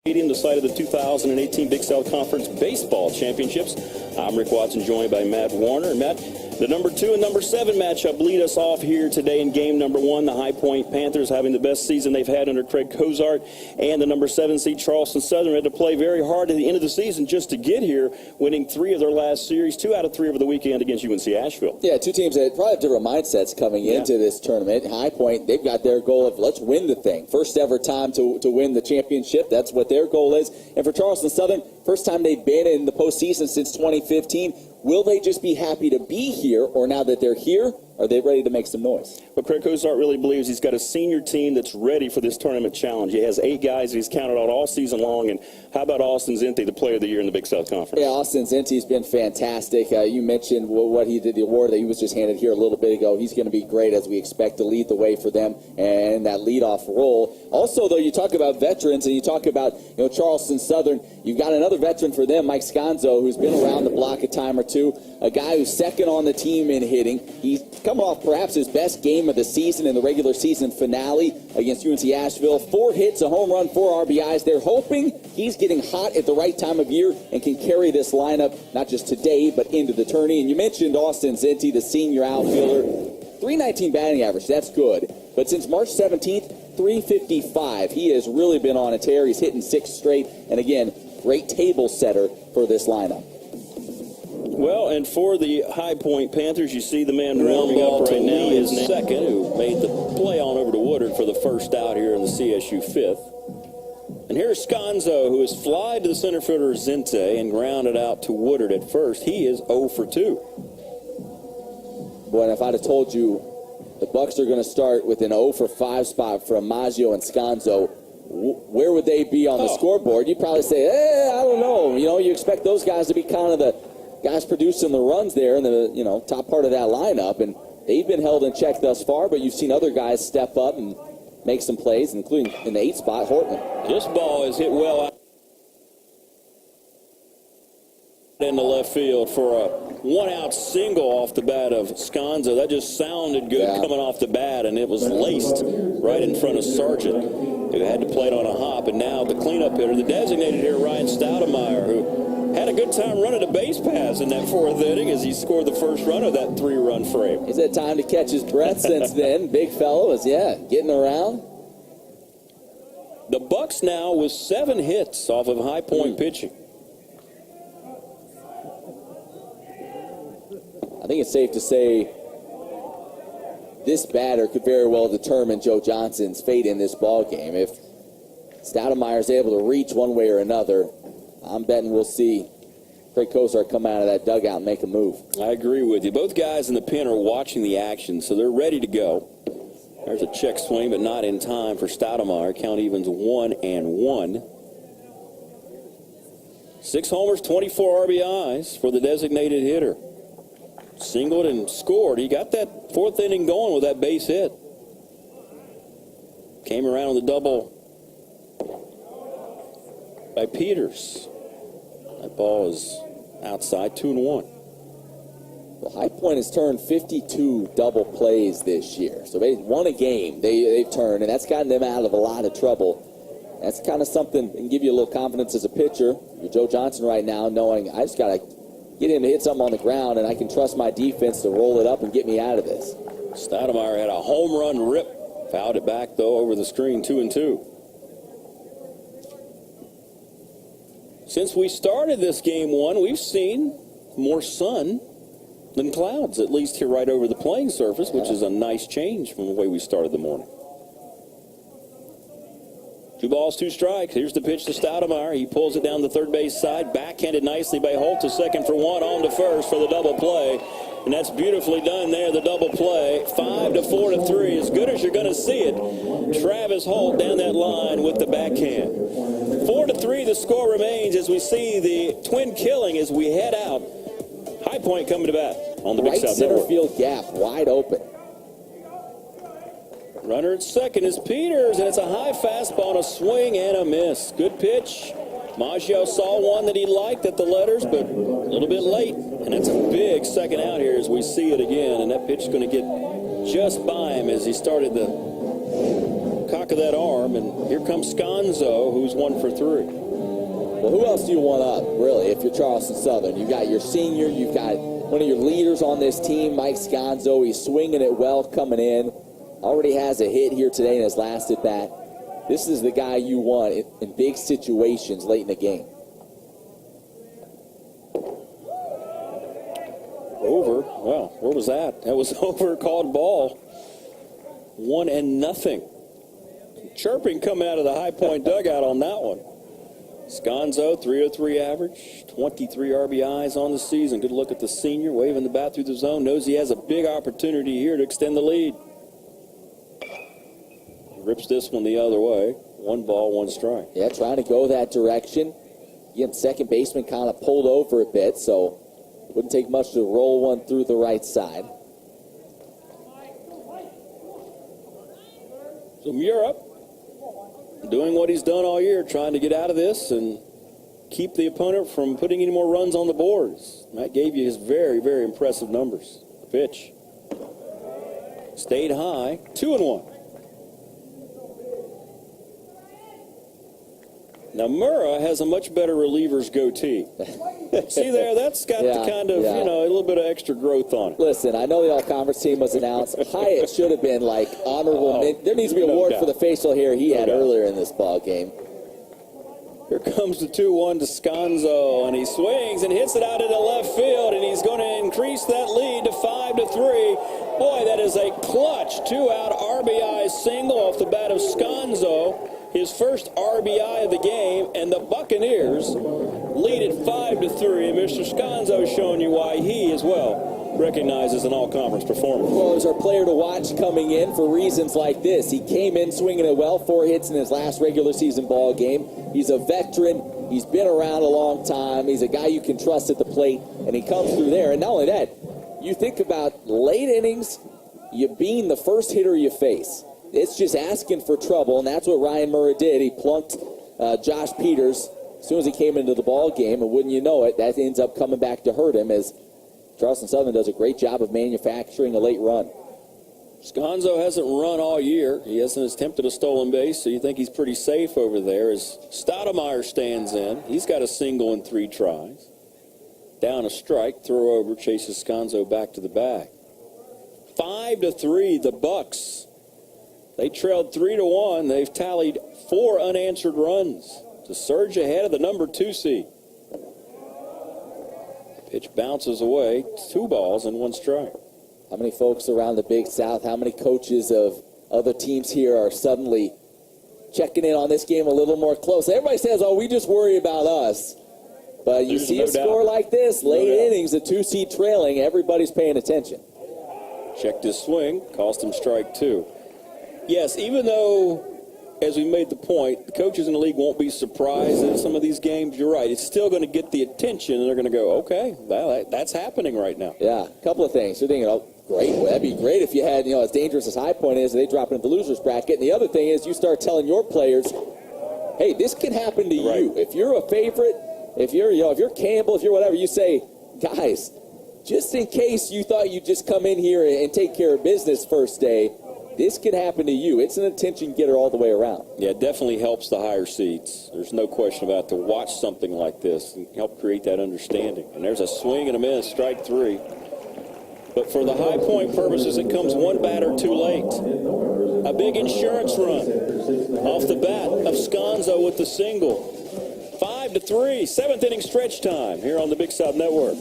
The site of the 2018 Big South Conference Baseball Championships. I'm Rick Watson, joined by Matt Warner. And Matt, the number 2 and number 7 matchup lead us off here today in game number 1. The High Point Panthers having the best season they've had under Craig Cozart, and the number 7 seed Charleston Southern had to play very hard at the end of the season just to get here, winning 3 of their last series, 2 out of 3 over the weekend against UNC Asheville. Yeah, 2 teams that probably have different mindsets coming into this tournament. High Point, they've got their goal of let's win the thing. First ever time to win the championship. That's what their goal is. And for Charleston Southern, first time they've been in the postseason since 2015. Will they just be happy to be here, or now that they're here, are they ready to make some noise? Well, Craig Cozart really believes he's got a senior team that's ready for this tournament challenge. He has 8 guys he's counted on all season long. And how about Austin Zinti, the player of the year in the Big South Conference? Yeah, Austin Zinti's been fantastic. You mentioned what he did, the award that he was just handed here a little bit ago. He's going to be great, as we expect to lead the way for them and that leadoff role. Also, though, you talk about veterans and you talk about Charleston Southern. You've got another veteran for them, Mike Sconzo, who's been around the block a time or two. A guy who's second on the team in hitting. He's come off perhaps his best game of the season in the regular season finale against UNC Asheville. 4 hits, a home run, 4 RBIs. They're hoping he's getting hot at the right time of year and can carry this lineup, not just today, but into the tourney. And you mentioned Austin Zinti, the senior outfielder. 319 batting average, that's good. But since March 17th, 355. He has really been on a tear. He's hitting 6 straight. And again, great table setter for this lineup. Well, and for the High Point Panthers, you see the man warming up right now is second, who made the play on over to Woodard for the first out here in the CSU 5th. And here's Sconzo, who has flied to the center fielder Zinte and grounded out to Woodard at first. He is 0 for 2. Boy, and if I'd have told you the Bucks are going to start with an 0 for 5 spot for Maggio and Sconzo, where would they be on the scoreboard? You'd probably say, I don't know. You expect those guys to be kind of the guys producing the runs there in the top part of that lineup, and they've been held in check thus far, but you've seen other guys step up and make some plays, including in the 8th spot, Hortman. This ball is hit well out in the left field for a 1-out single off the bat of Sconzo. That just sounded good coming off the bat, and it was laced right in front of Sargent, who had to play it on a hop. And now the cleanup hitter, the designated hitter, Ryan Stoudemire, who had a good time running a base pass in that 4th inning as he scored the first run of that 3-run frame. He's had time to catch his breath since then. Big fellow is, getting around. The Bucks now with 7 hits off of High Point pitching. I think it's safe to say this batter could very well determine Joe Johnson's fate in this ball game. If Stoudemire is able to reach one way or another, I'm betting we'll see Craig Cozart come out of that dugout and make a move. I agree with you. Both guys in the pen are watching the action, so they're ready to go. There's a check swing, but not in time for Stoudemire. Count evens 1-1. 6 homers, 24 RBIs for the designated hitter. Singled and scored. He got that 4th inning going with that base hit. Came around with a double by Peters. That ball is outside, 2-1. Well, High Point has turned 52 double plays this year. So they won a game they've turned, and that's gotten them out of a lot of trouble. That's kind of something that can give you a little confidence as a pitcher. You're Joe Johnson right now, knowing I just got to get him to hit something on the ground, and I can trust my defense to roll it up and get me out of this. Stoudemire had a home run rip. Fouled it back, though, over the screen, 2-2. Since we started this game 1, we've seen more sun than clouds, at least here right over the playing surface, which is a nice change from the way we started the morning. 2 balls, 2 strikes. Here's the pitch to Stoudemire. He pulls it down the third base side. Backhanded nicely by Holt to second for 1. On to first for the double play. And that's beautifully done there, the double play. 5-4-3, as good as you're going to see it. Travis Holt down that line with the backhand. 4-3, the score remains as we see the twin killing as we head out. High Point coming to bat on the Big South Network. Right center field gap, wide open. Runner at second is Peters, and it's a high fastball and a swing and a miss. Good pitch. Maggio saw one that he liked at the letters, but a little bit late. And that's a big second out here as we see it again. And that pitch is going to get just by him as he started the cock of that arm, and here comes Sconzo, who's 1 for 3. Well, who else do you want up, really, if you're Charleston Southern? You've got your senior, you've got one of your leaders on this team, Mike Sconzo. He's swinging it well coming in. Already has a hit here today in his last at bat. This is the guy you want in big situations late in the game. Over. Well, where was that? That was over, called ball. 1-0. Chirping coming out of the High Point dugout on that one. Sconzo, 303 average, 23 RBIs on the season. Good look at the senior, waving the bat through the zone. Knows he has a big opportunity here to extend the lead. Rips this one the other way. 1 ball, 1 strike. Yeah, trying to go that direction. Again, second baseman kind of pulled over a bit, so wouldn't take much to roll one through the right side. So Muir doing what he's done all year, trying to get out of this and keep the opponent from putting any more runs on the boards. Matt gave you his very, very impressive numbers. Pitch. Stayed high. 2-1. Now, Murrah has a much better reliever's goatee. See there? That's got the kind of, a little bit of extra growth on it. Listen, I know the all-conference team was announced. Hyatt should have been, like, honorable. There needs to be an award for the facial hair he had earlier in this ball game. Here comes the 2-1 to Sconzo, and he swings and hits it out into left field, and he's going to increase that lead to 5-3. Boy, that is a clutch 2-out RBI single off the bat of Sconzo. His first RBI of the game, and the Buccaneers lead it 5-3. And Mr. Sconzo showing you why he, as well, recognizes an all-conference performance. Well, he's our player to watch coming in for reasons like this. He came in swinging it well, 4 hits in his last regular season ball game. He's a veteran. He's been around a long time. He's a guy you can trust at the plate, and he comes through there. And not only that, you think about late innings, you being the first hitter you face. It's just asking for trouble, and that's what Ryan Murrah did. He plunked Josh Peters as soon as he came into the ball game, and wouldn't you know it, that ends up coming back to hurt him as Charleston Southern does a great job of manufacturing a late run. Sconzo hasn't run all year. He hasn't attempted a stolen base, so you think he's pretty safe over there as Stoudemire stands in. He's got a single in 3 tries. Down a strike, throw over, chases Sconzo back to the bag. 5-3, the Bucks. They trailed 3-1. They've tallied 4 unanswered runs to surge ahead of the number 2 seed. Pitch bounces away. 2 balls and 1 strike. How many folks around the Big South, how many coaches of other teams here are suddenly checking in on this game a little more close? Everybody says, oh, we just worry about us. But you see a score like this, late innings, a 2 seed trailing, everybody's paying attention. Checked his swing, cost him strike 2. Yes, even though, as we made the point, the coaches in the league won't be surprised at some of these games, you're right. It's still going to get the attention, and they're going to go, okay, well, that's happening right now. Yeah, a couple of things. You're thinking, oh, great. Well, that'd be great if you had, as dangerous as High Point is, they drop into the loser's bracket. And the other thing is you start telling your players, hey, this can happen to you. If you're a favorite, if you're Campbell, if you're whatever, you say, guys, just in case you thought you'd just come in here and take care of business first day, this can happen to you. It's an attention getter all the way around. Yeah, it definitely helps the higher seeds. There's no question about it, to watch something like this and help create that understanding. And there's a swing and a miss, strike 3. But for the High Point purposes, it comes 1 batter too late. A big insurance run off the bat of Sconzo with the single. 5-3, 7th inning stretch time here on the Big South Network.